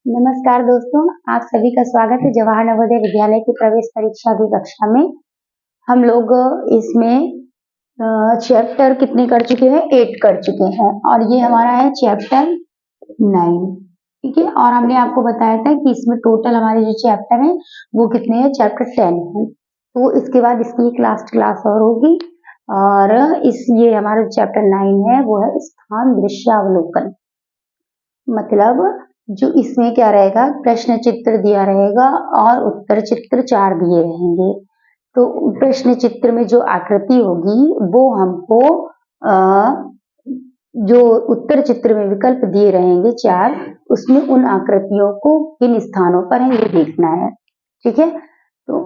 नमस्कार दोस्तों, आप सभी का स्वागत है जवाहर नवोदय विद्यालय की प्रवेश परीक्षा की कक्षा में। हम लोग इसमें चैप्टर कितने कर चुके हैं? 8 कर चुके हैं और ये हमारा है चैप्टर 9। ठीक है, और हमने आपको बताया था कि इसमें टोटल हमारे जो चैप्टर हैं वो कितने हैं? चैप्टर 10 है। तो इसके बाद इसकी एक लास्ट क्लास और होगी और ये हमारा चैप्टर 9 है वो है स्थान दृश्यावलोकन। मतलब जो इसमें क्या रहेगा, प्रश्न चित्र दिया रहेगा और उत्तर चित्र 4 दिए रहेंगे। तो प्रश्न चित्र में जो आकृति होगी वो हमको जो उत्तर चित्र में विकल्प दिए रहेंगे 4, उसमें उन आकृतियों को किन स्थानों पर है ये देखना है। ठीक है, तो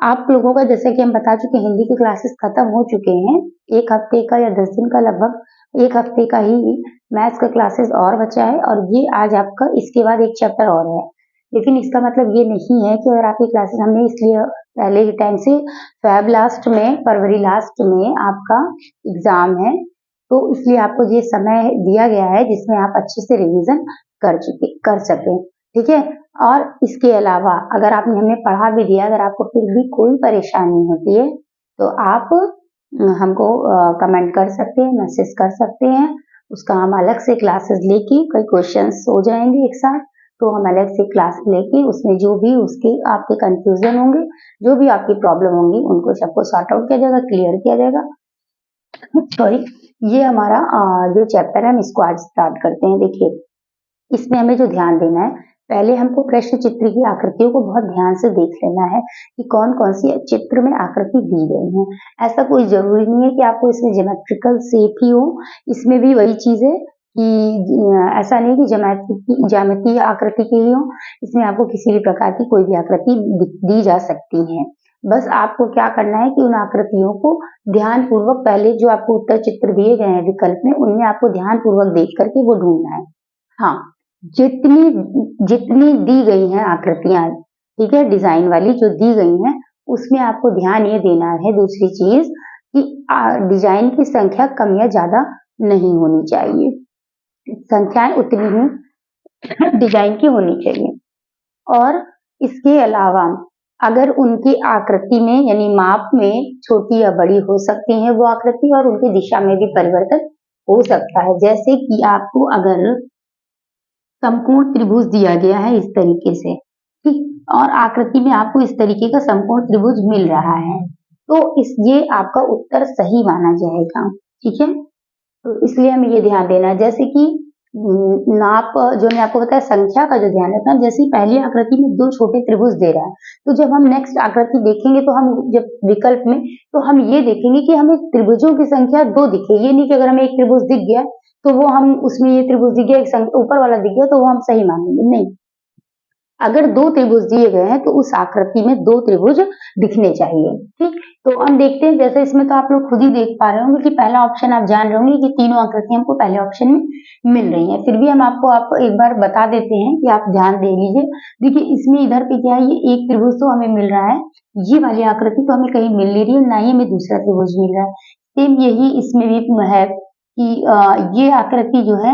आप लोगों का जैसे कि हम बता चुके हिंदी की क्लासेस खत्म हो चुके हैं। 1 हफ्ते का या 10 दिन का, लगभग 1 हफ्ते का ही मैथ्स का क्लासेस और बचा है और ये आज आपका इसके बाद एक चैप्टर और है। लेकिन इसका मतलब ये नहीं है कि अगर आपकी क्लासेस हमने इसलिए पहले ही टाइम से फरवरी लास्ट में आपका एग्जाम है तो इसलिए आपको ये समय दिया गया है जिसमें आप अच्छे से रिवीजन कर सकें। ठीक है, और इसके अलावा अगर आपने हमने पढ़ा भी दिया, अगर आपको फिर भी कोई परेशानी होती है तो आप हमको कमेंट कर सकते हैं, मैसेज कर सकते हैं। उसका हम अलग से क्लासेस लेके कई क्वेश्चंस हो जाएंगे एक साथ, तो हम अलग से क्लास लेके उसमें जो भी उसके आपके कंफ्यूजन होंगे, जो भी आपकी प्रॉब्लम होंगी, उनको सबको सॉर्ट आउट किया जाएगा, क्लियर किया जाएगा। सॉरी, ये हमारा जो चैप्टर है हम इसको आज स्टार्ट करते हैं। देखिए, इसमें हमें जो ध्यान देना है, पहले हमको प्रश्न चित्र की आकृतियों को बहुत ध्यान से देख लेना है कि कौन कौन सी चित्र में आकृति दी गई है। ऐसा कोई जरूरी नहीं है कि आपको इसमें ज्योमेट्रिकल शेप ही हो, इसमें भी वही चीज है कि ऐसा नहीं कि ज्यामितीय आकृति की ही हो, इसमें आपको किसी भी प्रकार की कोई भी आकृति दी जा सकती है। बस आपको क्या करना है कि उन आकृतियों को ध्यान पूर्वक, पहले जो आपको उत्तर चित्र दिए गए हैं विकल्प में, उनमें आपको ध्यान पूर्वक देख करके वो ढूंढना है। हाँ, जितनी दी गई हैं आकृतियां, ठीक है, डिजाइन वाली जो दी गई हैं, उसमें आपको ध्यान ये देना है दूसरी चीज कि डिजाइन की संख्या कम या ज्यादा नहीं होनी चाहिए, संख्याएं उतनी ही डिजाइन की होनी चाहिए। और इसके अलावा अगर उनकी आकृति में यानी माप में छोटी या बड़ी हो सकती है वो आकृति, और उनकी दिशा में भी परिवर्तन हो सकता है। जैसे कि आपको अगर समकोण त्रिभुज दिया गया है इस तरीके से, ठीक, और आकृति में आपको इस तरीके का समकोण त्रिभुज मिल रहा है, तो ये आपका उत्तर सही माना जाएगा। ठीक है, तो इसलिए हमें ये ध्यान देना है। जैसे कि नाप, जो मैं आपको बताया, संख्या का जो ध्यान रखना, जैसे पहली आकृति में 2 छोटे त्रिभुज दे रहा है, तो जब हम नेक्स्ट आकृति देखेंगे तो हम जब विकल्प में, तो हम ये देखेंगे कि हमें त्रिभुजों की संख्या 2 दिखे। ये नहीं कि अगर हमें एक त्रिभुज दिख गया तो वो हम उसमें ये त्रिभुज दिख गया, एक ऊपर वाला दिख गया तो वो हम सही मानेंगे, नहीं। अगर 2 त्रिभुज दिए गए हैं तो उस आकृति में 2 त्रिभुज दिखने चाहिए। ठीक, तो हम देखते हैं, जैसे इसमें तो आप लोग खुद ही देख पा रहे होंगे कि पहला ऑप्शन आप जान रहे होंगे कि तीनों आकृति हमको पहले ऑप्शन में मिल रही है। फिर भी हम आपको एक बार बता देते हैं कि आप ध्यान दे लीजिए। देखिए, इसमें इधर पे क्या है, ये एक त्रिभुज तो हमें मिल रहा है, ये वाली आकृति तो हमें कहीं मिल नहीं रही है, ना ही हमें दूसरा त्रिभुज मिल रहा है। सेम यही इसमें भी है कि ये आकृति जो है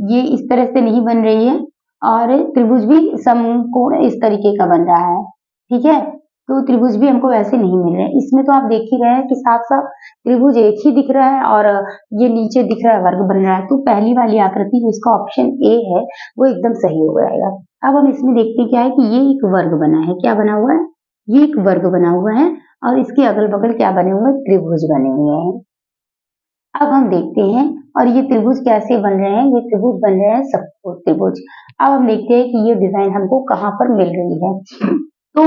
ये इस तरह से नहीं बन रही है और त्रिभुज भी समकोण इस तरीके का बन रहा है। ठीक है, तो त्रिभुज भी हमको वैसे नहीं मिल रहे हैं। इसमें तो आप देख ही रहे हैं कि साफ साफ त्रिभुज एक ही दिख रहा है और ये नीचे दिख रहा है वर्ग बन रहा है। तो पहली वाली आकृति जो इसका ऑप्शन ए है वो एकदम सही हो जाएगा। अब हम इसमें देखते क्या है कि ये एक वर्ग बना है। क्या बना हुआ है? ये एक वर्ग बना हुआ है और इसके अगल बगल क्या बने हुए हैं? त्रिभुज बने हुए हैं। अब हम देखते हैं, और ये त्रिभुज कैसे बन रहे हैं? ये त्रिभुज बन रहे हैं समकोण त्रिभुज। अब हम देखते हैं कि ये डिजाइन हमको कहाँ पर मिल रही है। तो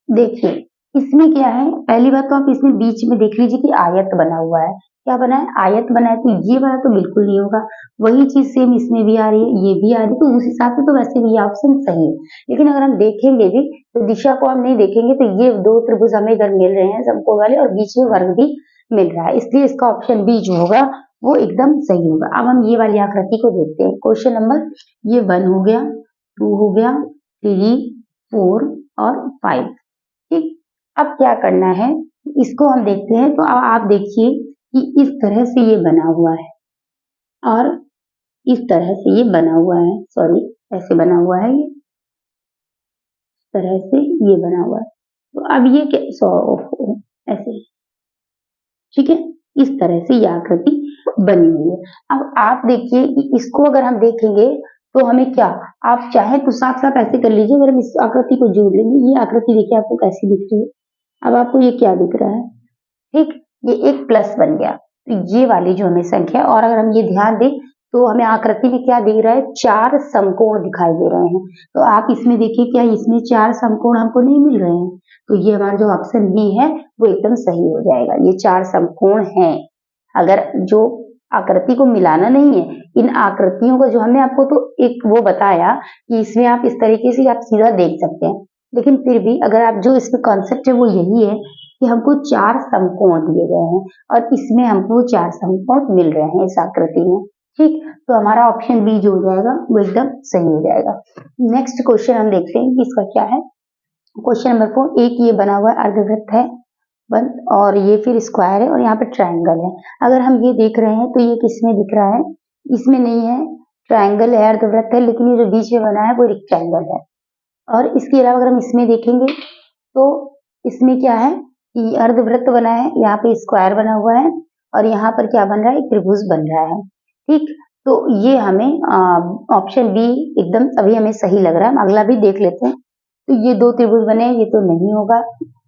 देखिए, इसमें क्या है, पहली बात तो आप इसमें बीच में देख लीजिए कि आयत बना हुआ है। क्या बना है? आयत बना है। तो ये वाला तो बिल्कुल नहीं होगा। वही चीज सेम इसमें भी आ रही है, ये भी आ रही है, तो उस हिसाब से तो वैसे भी ये ऑप्शन सही है। लेकिन अगर हम देखेंगे भी तो दिशा को हम नहीं देखेंगे तो ये 2 त्रिभुज हमें इधर मिल रहे हैं समकोण वाले और बीच में वर्ग भी मिल रहा है, इसलिए इसका ऑप्शन बी जो होगा वो एकदम सही होगा। अब हम ये वाली आकृति को देखते हैं। क्वेश्चन नंबर ये 1 हो गया, 2 हो गया, 3, 4 और 5। ठीक, अब क्या करना है, इसको हम देखते हैं। तो आप देखिए कि इस तरह से ये बना हुआ है और इस तरह से ये बना हुआ है, सॉरी ऐसे बना हुआ है ये, तरह से ये बना हुआ है। तो अब ये ऐसे, ठीक है, इस तरह से ये आकृति बनी हुई है। अब आप देखिए कि इसको अगर हम देखेंगे तो हमें क्या, आप चाहे तो साथ साथ ऐसे कर लीजिए, अगर हम इस आकृति को जोड़ लेंगे, ये आकृति देखिए आपको कैसी दिख रही है। अब आपको ये क्या दिख रहा है, ठीक, ये एक प्लस बन गया। तो ये वाली जो हमें संख्या, और अगर हम ये ध्यान दें तो हमें आकृति में क्या दिख रहा है, 4 समकोण दिखाई दे रहे हैं। तो आप इसमें देखिए, क्या इसमें 4 समकोण हमको नहीं मिल रहे हैं? तो ये हमारा जो ऑप्शन बी है वो एकदम सही हो जाएगा। ये 4 समकोण हैं। अगर जो आकृति को मिलाना नहीं है, इन आकृतियों को जो हमने आपको तो एक वो बताया कि इसमें आप इस तरीके से आप सीधा देख सकते हैं, लेकिन फिर भी अगर आप जो इसमें कॉन्सेप्ट है वो यही है कि हमको 4 समकोण दिए गए हैं और इसमें हमको 4 समकोण मिल रहे हैं इस आकृति में, ठीक। तो हमारा ऑप्शन बी जो हो जाएगा वो एकदम सही हो जाएगा। नेक्स्ट क्वेश्चन हम देखते हैं कि इसका क्या है। क्वेश्चन नंबर 4, एक ये बना हुआ अर्धवृत्त है वन, और ये फिर स्क्वायर है और यहाँ पे ट्रायंगल है। अगर हम ये देख रहे हैं तो ये किसमें दिख रहा है, इसमें नहीं है, ट्रायंगल है, अर्धवृत्त है, लेकिन ये जो बीच में बना है वो रेक्टेंगल है। और इसके अलावा अगर हम इसमें देखेंगे तो इसमें क्या है कि अर्धवृत्त बना है, यहाँ पे स्क्वायर बना हुआ है और यहाँ पर क्या बन रहा है, त्रिभुज बन रहा है, ठीक। तो ये हमें ऑप्शन बी एकदम अभी हमें सही लग रहा है। हम अगला भी देख लेते हैं। तो ये 2 त्रिभुज बने हैं, ये तो नहीं होगा,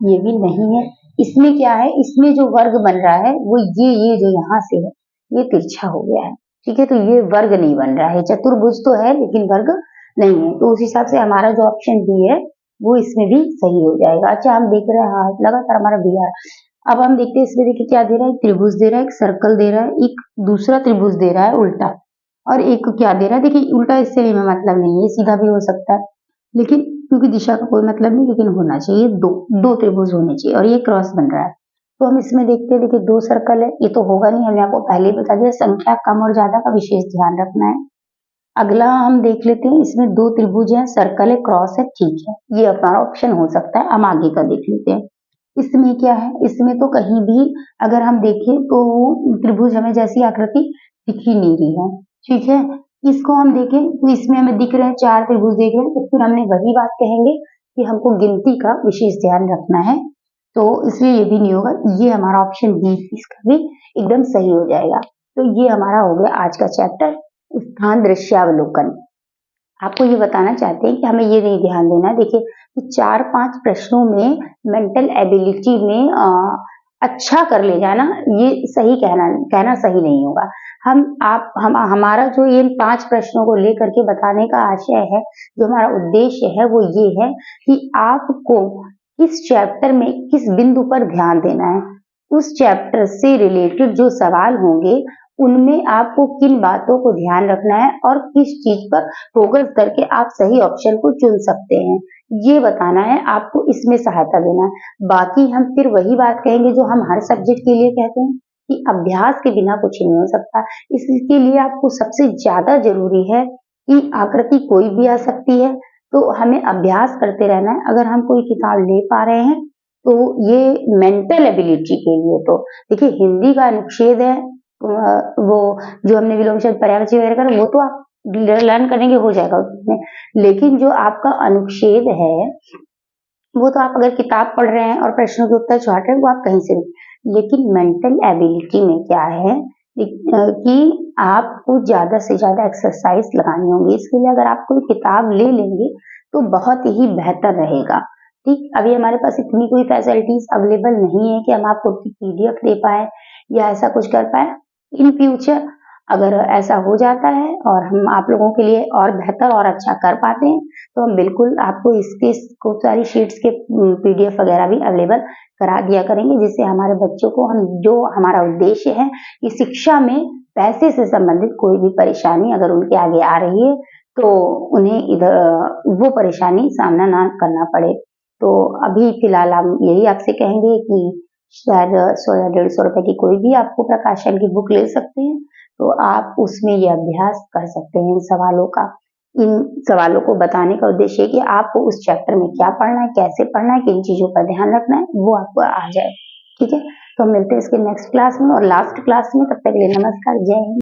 ये भी नहीं है। इसमें क्या है, इसमें जो वर्ग बन रहा है वो ये जो यहाँ से है ये तिरछा हो गया है, ठीक है। तो ये वर्ग नहीं बन रहा है, चतुर्भुज तो है लेकिन वर्ग नहीं है। तो उस हिसाब से हमारा जो ऑप्शन बी है वो इसमें भी सही हो जाएगा। अच्छा, हम देख रहे हैं, हाँ लगातार हमारा बी आ रहा है। अब हम देखते हैं इसमें, देखिए क्या दे रहा है, एक त्रिभुज दे रहा है, एक सर्कल दे रहा है, एक दूसरा त्रिभुज दे रहा है उल्टा, और एक क्या दे रहा है, देखिए उल्टा इससे हमें मतलब नहीं है, सीधा भी हो सकता है, लेकिन क्योंकि दिशा का कोई मतलब नहीं, लेकिन होना चाहिए दो त्रिभुज होने चाहिए, और ये क्रॉस बन रहा है। तो हम इसमें देखते हैं, देखिए 2 सर्कल है, ये तो होगा नहीं, हमने आपको पहले ही बता दिया, संख्या कम और ज्यादा का विशेष ध्यान रखना है। अगला हम देख लेते हैं, इसमें 2 त्रिभुज है, सर्कल है, क्रॉस है, ठीक है, ये हमारा ऑप्शन हो सकता है। हम आगे का देख लेते हैं। इसमें क्या है, इसमें तो कहीं भी अगर हम देखें तो त्रिभुज हमें जैसी आकृति दिख ही नहीं रही है, ठीक है। इसको हम देखें तो इसमें हमें दिख रहे हैं 4 त्रिभुज देख रहे हैं, तो फिर हमने वही बात कहेंगे कि हमको गिनती का विशेष ध्यान रखना है, तो इसलिए ये भी नहीं होगा। ये हमारा ऑप्शन बी इसका भी एकदम सही हो जाएगा। तो ये हमारा हो गया आज का चैप्टर स्थान दृश्यावलोकन। आपको ये बताना चाहते हैं कि हमें ये नहीं ध्यान देना, देखिए कि 4-5 प्रश्नों में मेंटल एबिलिटी में अच्छा कर ले जाना, ये सही कहना सही नहीं होगा। हमारा जो ये 5 प्रश्नों को लेकर के बताने का आशय है, जो हमारा उद्देश्य है वो ये है कि आपको किस चैप्टर में किस बिंदु पर ध्यान देना है, उस चैप्टर से रिलेटेड जो सवाल होंगे उनमें आपको किन बातों को ध्यान रखना है और किस चीज पर फोकस करके आप सही ऑप्शन को चुन सकते हैं, ये बताना है, आपको इसमें सहायता देना है। बाकी हम फिर वही बात कहेंगे जो हम हर सब्जेक्ट के लिए कहते हैं कि अभ्यास के बिना कुछ नहीं हो सकता। इसके लिए आपको सबसे ज्यादा जरूरी है कि आकृति कोई भी आ सकती है, तो हमें अभ्यास करते रहना है। अगर हम कोई किताब ले पा रहे हैं तो ये मेंटल एबिलिटी के लिए, तो देखिए हिंदी का अनुच्छेद है, वो जो हमने विलोम शब्द पर्यायवाची वगैरह कर, वो तो आप लर्न करेंगे हो जाएगा उसमें, लेकिन जो आपका अनुच्छेद है वो तो आप अगर किताब पढ़ रहे हैं और प्रश्नों के उत्तर चाट रहे हैं वो आप कहीं से नहीं, लेकिन मेंटल एबिलिटी में क्या है कि आपको ज्यादा से ज्यादा एक्सरसाइज लगानी होगी। इसके लिए अगर आप कोई किताब ले लेंगे तो बहुत ही बेहतर रहेगा, ठीक। अभी हमारे पास इतनी कोई फैसिलिटीज अवेलेबल नहीं है कि हम आपको पीडीएफ दे पाए या ऐसा कुछ कर पाए। इन फ्यूचर अगर ऐसा हो जाता है और हम आप लोगों के लिए और बेहतर और अच्छा कर पाते हैं तो हम बिल्कुल आपको इसके खूब सारी शीट्स के पीडीएफ वगैरह भी अवेलेबल करा दिया करेंगे, जिससे हमारे बच्चों को हम जो हमारा उद्देश्य है कि शिक्षा में पैसे से संबंधित कोई भी परेशानी अगर उनके आगे आ रही है तो उन्हें इधर वो परेशानी सामना ना करना पड़े। तो अभी फिलहाल हम यही आपसे कहेंगे कि शायद 100 या 150 रुपए की कोई भी आपको प्रकाशन की बुक ले सकते हैं, तो आप उसमें ये अभ्यास कर सकते हैं इन सवालों का। इन सवालों को बताने का उद्देश्य है कि आपको उस चैप्टर में क्या पढ़ना है, कैसे पढ़ना है, किन चीजों पर ध्यान रखना है, वो आपको आ जाए, ठीक है। तो हम मिलते हैं इसके नेक्स्ट क्लास में और लास्ट क्लास में, तब तक के लिए नमस्कार, जय हिंद।